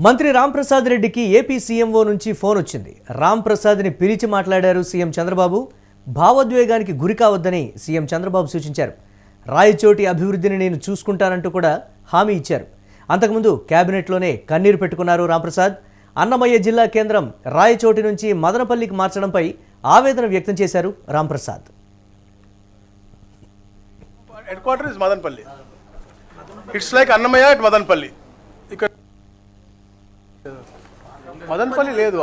మంత్రి రాంప్రసాద్ రెడ్డికి AP CMO నుంచి ఫోన్ వచ్చింది. రాంప్రసాద్ని పిలిచి మాట్లాడారు సీఎం చంద్రబాబు. భావోద్వేగానికి గురి కావద్దని సీఎం చంద్రబాబు సూచించారు. రాయచోటి అభివృద్ధిని నేను చూసుకుంటానంటూ కూడా హామీ ఇచ్చారు. అంతకుముందు కేబినెట్లోనే కన్నీరు పెట్టుకున్నారు రాంప్రసాద్. అన్నమయ్య జిల్లా కేంద్రం రాయచోటి నుంచి మదనపల్లికి మార్చడంపై ఆవేదన వ్యక్తం చేశారు Ramprasad. Head quarter is Madanapalle. It's like Annamayya at Madanapalle. ఇక్కడ మదనపల్లి లేదు,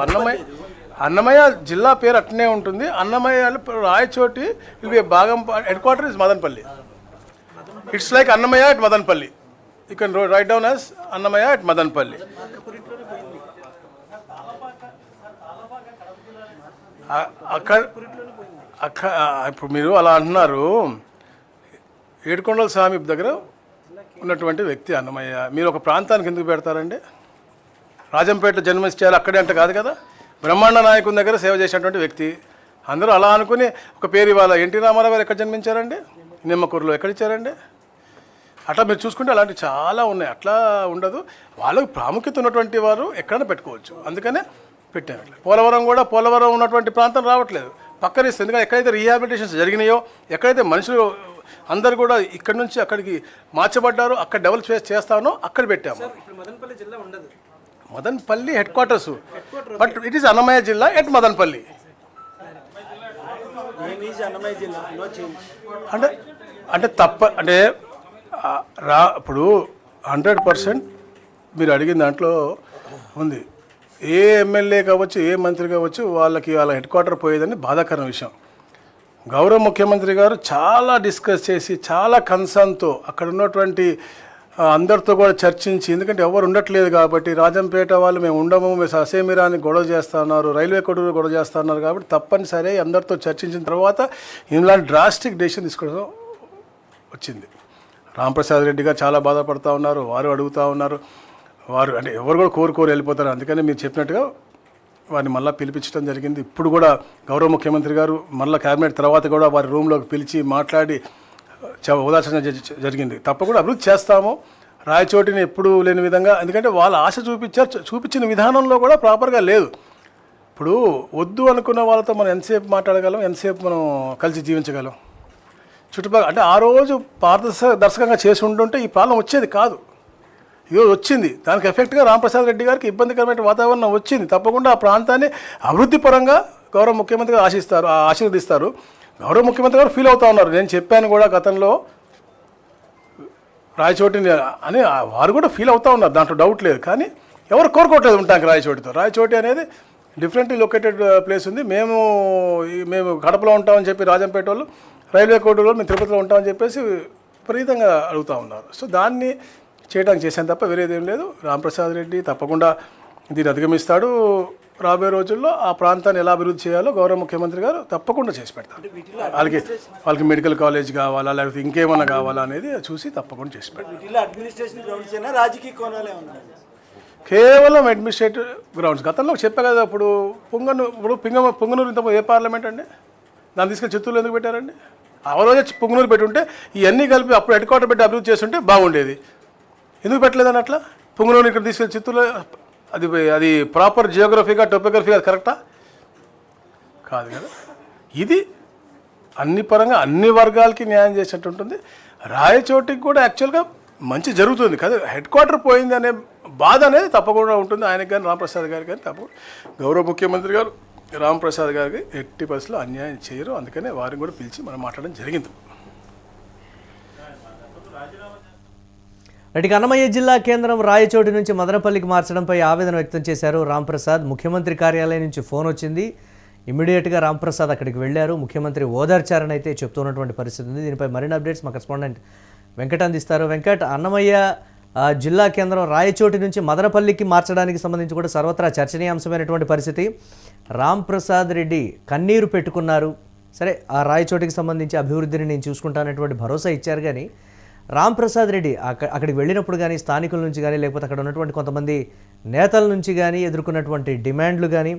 అన్నమయ్య జిల్లా పేరు అట్నే ఉంటుంది. అన్నమయ్య రాయచోటి ఇవి భాగం. Head quarter is Madanapalle. It's like Annamayya at Madanapalle. You can write down as Annamayya at Madanapalle. అక్కడ ఇప్పుడు మీరు అలా అంటున్నారు. ఏడుకొండల స్వామి దగ్గర ఉన్నటువంటి వ్యక్తి అన్నమయ్య. మీరు ఒక ప్రాంతానికి ఎందుకు పెడతారండి? రాజంపేట జన్మించాలి అక్కడే అంటే కాదు కదా. బ్రహ్మాండ నాయకుని దగ్గర సేవ చేసినటువంటి వ్యక్తి. అందరూ అలా అనుకుని ఒక పేరు ఇవాళ ఎన్టీ రామారావు గారు ఎక్కడ జన్మించారండి? నిమ్మకూరులో. ఎక్కడిచ్చారండి? అట్లా మీరు చూసుకుంటే అలాంటివి చాలా ఉన్నాయి. అట్లా ఉండదు. వాళ్ళకు ప్రాముఖ్యత ఉన్నటువంటి వారు ఎక్కడైనా పెట్టుకోవచ్చు. అందుకనే పెట్టారు. పోలవరం ఉన్నటువంటి ప్రాంతం రావట్లేదు, పక్కనిస్తుంది. ఎందుకంటే ఎక్కడైతే రీహాబిలిటేషన్స్ జరిగినాయో, ఎక్కడైతే మనుషులు అందరు కూడా ఇక్కడ నుంచి అక్కడికి మార్చబడ్డారో, అక్కడ డెవలప్ చేస్తానో అక్కడ పెట్టాము. Madanapalle head quarters, but it is Annamayya జిల్లా ఎట్ మదనపల్లి. అంటే అంటే ఇప్పుడు 100% మీరు అడిగిన దాంట్లో ఉంది. ఏ ఎమ్మెల్యే కావచ్చు, ఏ మంత్రి కావచ్చు, వాళ్ళ హెడ్ క్వార్టర్ పోయేదని బాధాకరమైన విషయం. గౌరవ ముఖ్యమంత్రి గారు చాలా డిస్కస్ చేసి, చాలా కన్సర్న్తో అక్కడ ఉన్నటువంటి అందరితో కూడా చర్చించి, ఎందుకంటే ఎవరు ఉండట్లేదు కాబట్టి, రాజంపేట వాళ్ళు మేము ఉండము, మేము అసేమిరాని గొడవ చేస్తున్నారు, రైల్వే కొడుకు గొడవ చేస్తున్నారు కాబట్టి తప్పనిసరి అందరితో చర్చించిన తర్వాత ఇలాంటి డ్రాస్టిక్ డెసిషన్ తీసుకోవడం వచ్చింది. రాంప్రసాద్ రెడ్డి గారు చాలా బాధపడుతూ ఉన్నారు. వారు అడుగుతూ ఉన్నారు. వారు అంటే ఎవరు కూడా కోరుకోరు వెళ్ళిపోతారు. అందుకని మీరు చెప్పినట్టుగా వారిని మళ్ళీ పిలిపించడం జరిగింది. ఇప్పుడు కూడా గౌరవ ముఖ్యమంత్రి గారు మళ్ళీ క్యాబినెట్ తర్వాత కూడా వారి రూమ్లోకి పిలిచి మాట్లాడి ఉదాసన జరిగింది. తప్పకుండా అభివృద్ధి చేస్తాము. రాయచోటిని ఎప్పుడు లేని విధంగా, ఎందుకంటే వాళ్ళ ఆశ చూపించిన విధానంలో కూడా ప్రాపర్గా లేదు. ఇప్పుడు వద్దు అనుకున్న వాళ్ళతో మనం ఎంతసేపు మాట్లాడగలం, ఎంతసేపు మనం కలిసి జీవించగలం? చుట్టుపక్కల అంటే ఆ రోజు పారదర్శకంగా చేసి ఉంటుంటే ఈ ప్రాబ్లం వచ్చేది కాదు. ఈరోజు వచ్చింది. దానికి ఎఫెక్ట్గా రాంప్రసాద్ రెడ్డి గారికి ఇబ్బందికరమైన వాతావరణం వచ్చింది. తప్పకుండా ఆ ప్రాంతాన్ని అభివృద్ధి పరంగా గౌరవ ముఖ్యమంత్రి గారు ఆశీర్వదిస్తారు. గౌరవ ముఖ్యమంత్రి గారు ఫీల్ అవుతూ ఉన్నారు. నేను చెప్పాను కూడా గతంలో రాయచోటిని అని, వారు కూడా ఫీల్ అవుతూ ఉన్నారు, దాంట్లో డౌట్ లేదు. కానీ ఎవరు కోరుకోవట్లేదు ఉంటానికి రాయచోటితో. రాయచోటి అనేది డిఫరెంట్లీ లొకేటెడ్ ప్లేస్ ఉంది. మేము కడపలో ఉంటామని చెప్పి రాజంపేట వాళ్ళు, రైల్వే కోర్టులో మేము తిరుపతిలో ఉంటామని చెప్పేసి విపరీతంగా అడుగుతూ ఉన్నారు. సో దాన్ని చేయడానికి చేశాను తప్ప వేరేదేం లేదు. రాంప్రసాద్ రెడ్డి తప్పకుండా దీన్ని అధిగమిస్తాడు. రాబోయే రోజుల్లో ఆ ప్రాంతాన్ని ఎలా అభివృద్ధి చేయాలో గౌరవ ముఖ్యమంత్రి గారు తప్పకుండా చేసి పెడతారు. వాళ్ళకి మెడికల్ కాలేజ్ కావాలా, లేకపోతే ఇంకేమన్నా కావాలా అనేది చూసి తప్పకుండా చేసి పెడతారు. కేవలం అడ్మినిస్ట్రేటివ్ గ్రౌండ్స్. గతంలో చెప్పా కదా, ఇప్పుడు పొంగనూరు ఇంత ఏ పార్లమెంట్ అండి? దాన్ని తీసుకెళ్ళి చిత్తూరులో ఎందుకు పెట్టారండి? ఆ రోజే పొంగనూరు పెట్టుంటే ఇవన్నీ కలిపి అప్పుడు హెడ్ క్వార్టర్ పెట్టి అభివృద్ధి చేస్తుంటే బాగుండేది. ఎందుకు పెట్టలేదని అట్లా? పొంగనూరు ఇక్కడ తీసుకెళ్ళి చిత్తూరులో అది ప్రాపర్ జియోగ్రఫీగా, టోపోగ్రఫీగా కరెక్టా కాదు కదా. ఇది అన్ని పరంగా అన్ని వర్గాలకి న్యాయం చేసినట్టు ఉంటుంది. రాయచోటికి కూడా యాక్చువల్గా మంచి జరుగుతుంది కదా. హెడ్ క్వార్టర్ పోయింది అనే బాధ అనేది తప్పకుండా ఉంటుంది ఆయనకి కానీ, రాంప్రసాద్ గారికి కానీ. తప్పకుండా గౌరవ ముఖ్యమంత్రి గారు రాంప్రసాద్ గారికి 80% అన్యాయం చేయరు. అందుకనే వారిని కూడా పిలిచి మనం మాట్లాడడం జరిగింది. ఇక అన్నమయ్య జిల్లా కేంద్రం రాయచోటి నుంచి మదనపల్లికి మార్చడంపై ఆవేదన వ్యక్తం చేశారు రాంప్రసాద్. ముఖ్యమంత్రి కార్యాలయం నుంచి ఫోన్ వచ్చింది. ఇమ్మీడియట్గా రాంప్రసాద్ అక్కడికి వెళ్ళారు. ముఖ్యమంత్రి ఓదార్చారని అయితే చెప్తున్నటువంటి పరిస్థితి ఉంది. దీనిపై మరిన్ని అప్డేట్స్ మా కరెస్పాండెంట్ వెంకట్ అందిస్తారు. వెంకట్, అన్నమయ్య జిల్లా కేంద్రం రాయచోటి నుంచి మదనపల్లికి మార్చడానికి సంబంధించి కూడా సర్వత్రా చర్చనీయాంశమైనటువంటి పరిస్థితి. రాంప్రసాద్ రెడ్డి కన్నీరు పెట్టుకున్నారు. సరే, ఆ రాయచోటికి సంబంధించి అభివృద్ధిని నేను చూసుకుంటానటువంటి భరోసా ఇచ్చారు. కానీ రాంప్రసాద్ రెడ్డి అక్కడికి వెళ్ళినప్పుడు కానీ, స్థానికుల నుంచి కానీ, లేకపోతే అక్కడ ఉన్నటువంటి కొంతమంది నేతల నుంచి కానీ ఎదుర్కొన్నటువంటి డిమాండ్లు కానీ,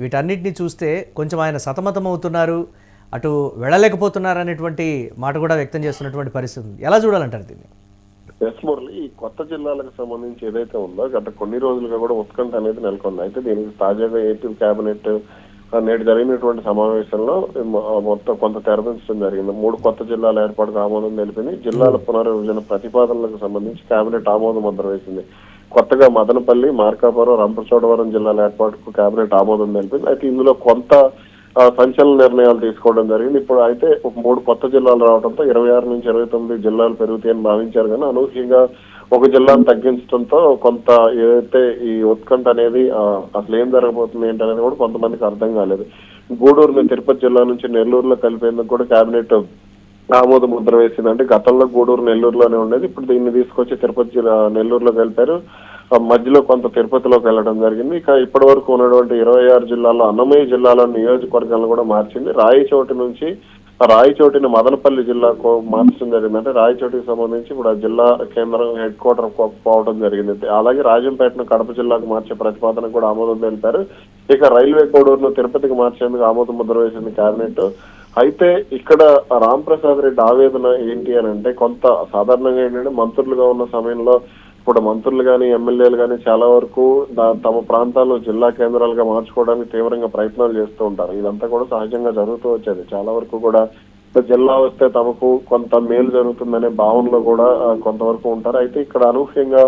వీటన్నిటిని చూస్తే కొంచెం ఆయన సతమతం అవుతున్నారు, అటు వెళ్ళలేకపోతున్నారు అనేటువంటి మాట కూడా వ్యక్తం చేస్తున్నటువంటి పరిస్థితి ఉంది. ఎలా చూడాలంటారు దీన్ని? ఎస్ మురళి, ఈ కొత్త జిల్లాలకు సంబంధించి ఏదైతే ఉందో గత కొన్ని రోజులుగా కూడా ఉత్కంఠ అనేది నెలకొంది. అయితే దీనికి తాజాగా ఏపీ కేబినెట్ నేడు జరిగినటువంటి సమావేశంలో మొత్తం కొంత తెరదించడం జరిగింది. 3 కొత్త జిల్లాల ఏర్పాటుకు ఆమోదం తెలిపింది. జిల్లాల పునర్విభజన ప్రతిపాదనలకు సంబంధించి కేబినెట్ ఆమోద ముద్ర వేసింది. కొత్తగా మదనపల్లి, మార్కాపురం, రంపచోడవరం జిల్లాల ఏర్పాటుకు కేబినెట్ ఆమోదం తెలిపింది. అయితే ఇందులో కొంత సంచలన నిర్ణయాలు తీసుకోవడం జరిగింది. ఇప్పుడు అయితే 3 కొత్త జిల్లాలు రావడంతో 26 నుంచి 29 జిల్లాలు పెరుగుతాయని భావించారు. కానీ అనూహ్యంగా ఒక జిల్లాను తగ్గించడంతో కొంత ఏదైతే ఈ ఉత్కంఠ అనేది అసలు ఏం జరగబోతుంది ఏంటనేది కూడా కొంతమందికి అర్థం కాలేదు. గూడూరుని తిరుపతి జిల్లా నుంచి నెల్లూరులో కలిపేందుకు కూడా కేబినెట్ ఆమోద ముద్ర వేసింది. అంటే గతంలో గూడూరు నెల్లూరులోనే ఉండేది, ఇప్పుడు దీన్ని తీసుకొచ్చి తిరుపతి జిల్లా నెల్లూరులో కలిపారు. మధ్యలో కొంత తిరుపతిలోకి వెళ్ళడం జరిగింది. ఇక ఇప్పటి వరకు ఉన్నటువంటి 26 జిల్లాల్లో అన్నమయ్య జిల్లాలో నియోజకవర్గాలను కూడా మార్చింది. రాయచోటిని మదనపల్లి జిల్లాకు మార్చడం జరిగింది. అంటే రాయచోటికి సంబంధించి ఇప్పుడు ఆ జిల్లా కేంద్రం హెడ్ క్వార్టర్ పోవడం జరిగింది. అలాగే రాజంపేటను కడప జిల్లాకు మార్చే ప్రతిపాదన కూడా ఆమోదం తెలిపారు. ఇక రైల్వే కోడూరును తిరుపతికి మార్చేందుకు ఆమోద ముద్ర వేసింది కేబినెట్. అయితే ఇక్కడ రాంప్రసాద్ రెడ్డి ఆవేదన ఏంటి అని అంటే, కొంత సాధారణంగా ఏంటంటే మంత్రులుగా ఉన్న సమయంలో ఇప్పుడు మంత్రులు కానీ ఎమ్మెల్యేలు కానీ చాలా వరకు తమ ప్రాంతాల్లో జిల్లా కేంద్రాలుగా మార్చుకోవడానికి తీవ్రంగా ప్రయత్నాలు చేస్తూ ఉంటారు. ఇదంతా కూడా సహజంగా జరుగుతూ వచ్చేది. చాలా వరకు కూడా జిల్లా వస్తే తమకు కొంత మేలు జరుగుతుందనే భావనలో కూడా కొంతవరకు ఉంటారు. అయితే ఇక్కడ అనూహ్యంగా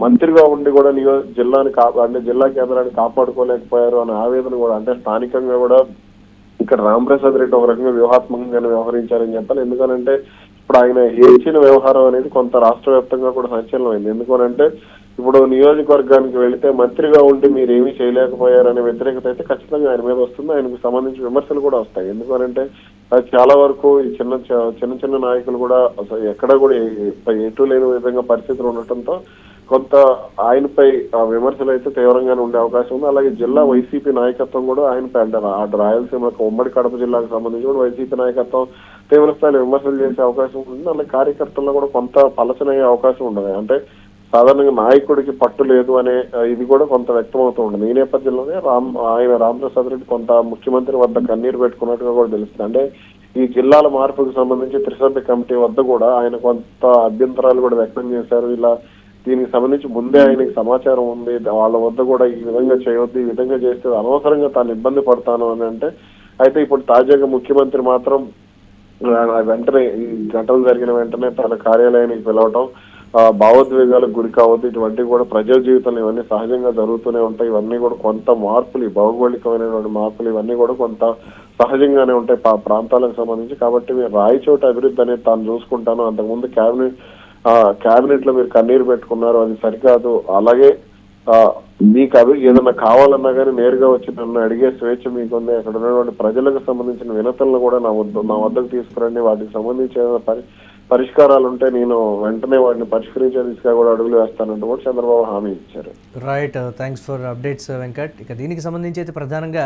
మంత్రిగా ఉండి కూడా జిల్లాని అంటే జిల్లా కేంద్రాన్ని కాపాడుకోలేకపోయారు అనే ఆవేదన కూడా, అంటే స్థానికంగా కూడా ఇక్కడ రాంప్రసాద్ రెడ్డి ఒక రకంగా వ్యూహాత్మకంగానే వ్యవహరించారని చెప్పాలి. ఎందుకనంటే ఇప్పుడు ఆయన ఇచ్చిన వ్యవహారం అనేది కొంత రాష్ట్ర వ్యాప్తంగా కూడా సంచలనమైంది. ఎందుకనంటే ఇప్పుడు నియోజకవర్గానికి వెళితే మంత్రిగా ఉండి మీరు ఏమీ చేయలేకపోయారనే వ్యతిరేకత అయితే ఖచ్చితంగా ఆయన మీద వస్తుంది. ఆయనకు సంబంధించిన విమర్శలు కూడా వస్తాయి. ఎందుకనంటే చాలా వరకు ఈ చిన్న నాయకులు కూడా ఎక్కడ కూడా ఎటు లేని విధంగా పరిస్థితులు ఉండటంతో కొంత ఆయనపై విమర్శలు అయితే తీవ్రంగానే ఉండే అవకాశం ఉంది. అలాగే జిల్లా వైసీపీ నాయకత్వం కూడా ఆయనపై, అంటే రాయలసీమకు ఉమ్మడి కడప జిల్లాకు సంబంధించి కూడా వైసీపీ నాయకత్వం తీవ్ర స్థాయిలో విమర్శలు చేసే అవకాశం ఉంటుంది. అలాగే కార్యకర్తల్లో కూడా కొంత పలచనయ్యే అవకాశం ఉండదు. అంటే సాధారణంగా నాయకుడికి పట్టు లేదు అనే ఇది కూడా కొంత వ్యక్తం అవుతూ ఉంటుంది. ఈ నేపథ్యంలోనే రాంప్రసాద్ రెడ్డి కొంత ముఖ్యమంత్రి వద్ద కన్నీరు పెట్టుకున్నట్టుగా కూడా తెలుస్తుంది. అంటే ఈ జిల్లాల మార్పుకు సంబంధించి త్రిసభ్య కమిటీ వద్ద కూడా ఆయన కొంత అభ్యంతరాలు కూడా వ్యక్తం చేశారు. ఇలా దీనికి సంబంధించి ముందే ఆయనకి సమాచారం ఉంది, వాళ్ళ వద్ద కూడా ఈ విధంగా చేయవద్దు, ఈ విధంగా చేస్తే అనవసరంగా తాను ఇబ్బంది పడతాను అని అంటే. అయితే ఇప్పుడు తాజాగా ముఖ్యమంత్రి మాత్రం వెంటనే ఈ ఘటన జరిగిన వెంటనే తన కార్యాలయానికి పిలవటం, భావోద్వేగాలకు గురి కావద్దు, ఇటువంటివి కూడా ప్రజల జీవితంలో ఇవన్నీ సహజంగా జరుగుతూనే ఉంటాయి, ఇవన్నీ కూడా కొంత మార్పులు, భౌగోళికమైనటువంటి మార్పులు ఇవన్నీ కూడా కొంత సహజంగానే ఉంటాయి ప్రాంతాలకు సంబంధించి. కాబట్టి మీరు రాయచోటి అభివృద్ధి అనేది తాను చూసుకుంటాను, అంతకుముందు కేబినెట్ లో మీరు కన్నీరు పెట్టుకున్నారు, అది సరికాదు. అలాగే మీకు ఏదైనా కావాలన్నా కానీ నేరుగా వచ్చి నన్ను అడిగే స్వేచ్ఛ మీకుంది. అక్కడ ఉన్నటువంటి ప్రజలకు సంబంధించిన వినతులను కూడా నా వద్దకు తీసుకురండి, వాటికి సంబంధించి పరిష్కారాలు ఉంటే నేను వెంటనే వాటిని పరిష్కరించే దిశగా కూడా అడుగులు వేస్తానంటూ కూడా చంద్రబాబు హామీ ఇచ్చారు. Right, thanks for updates Venkat. ఇక దీనికి సంబంధించి అయితే ప్రధానంగా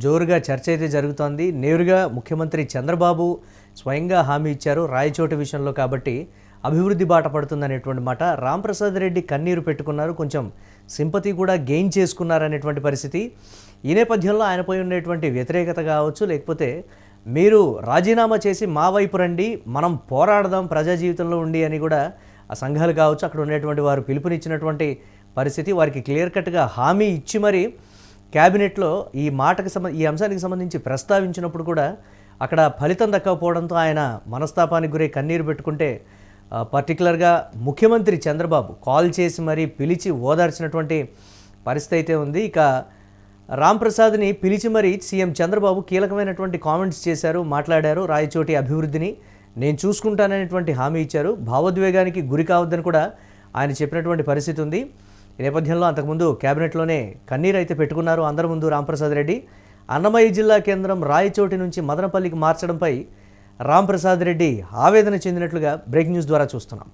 జోరుగా చర్చ అయితే జరుగుతోంది. నేరుగా ముఖ్యమంత్రి చంద్రబాబు స్వయంగా హామీ ఇచ్చారు రాయచోటి విషయంలో, కాబట్టి అభివృద్ధి బాట పడుతుందనేటువంటి మాట. రాంప్రసాద్ రెడ్డి కన్నీరు పెట్టుకున్నారు, కొంచెం సింపతి కూడా గెయిన్ చేసుకున్నారనేటువంటి పరిస్థితి. ఈ నేపథ్యంలో ఆయనపై ఉండేటువంటి వ్యతిరేకత కావచ్చు, లేకపోతే మీరు రాజీనామా చేసి మా వైపు రండి, మనం పోరాడదాం ప్రజా జీవితంలో ఉండి అని కూడా ఆ సంఘాలు కావచ్చు, అక్కడ ఉండేటువంటి వారు పిలుపునిచ్చినటువంటి పరిస్థితి. వారికి క్లియర్ కట్గా హామీ ఇచ్చి మరి క్యాబినెట్లో ఈ అంశానికి సంబంధించి ప్రస్తావించినప్పుడు కూడా అక్కడ ఫలితం దక్కకపోవడంతో ఆయన మనస్తాపానికి గురై కన్నీరు పెట్టుకుంటే పర్టికులర్గా ముఖ్యమంత్రి చంద్రబాబు కాల్ చేసి మరీ పిలిచి ఓదార్చినటువంటి పరిస్థితి అయితే ఉంది. ఇక రాంప్రసాద్ని పిలిచి మరీ సీఎం చంద్రబాబు కీలకమైనటువంటి కామెంట్స్ చేశారు, మాట్లాడారు. రాయచోటి అభివృద్ధిని నేను చూసుకుంటాననేటువంటి హామీ ఇచ్చారు. భావోద్వేగానికి గురి కావద్దని కూడా ఆయన చెప్పినటువంటి పరిస్థితి ఉంది. ఈ నేపథ్యంలో అంతకుముందు క్యాబినెట్లోనే కన్నీరు అయితే పెట్టుకున్నారు అందరి ముందు రాంప్రసాద్ రెడ్డి. అన్నమయ్య జిల్లా కేంద్రం రాయచోటి నుంచి మదనపల్లికి మార్చడంపై రాంప్రసాద్ రెడ్డి ఆవేదన చెందినట్లుగా బ్రేకింగ్ న్యూస్ ద్వారా చూస్తున్నాం.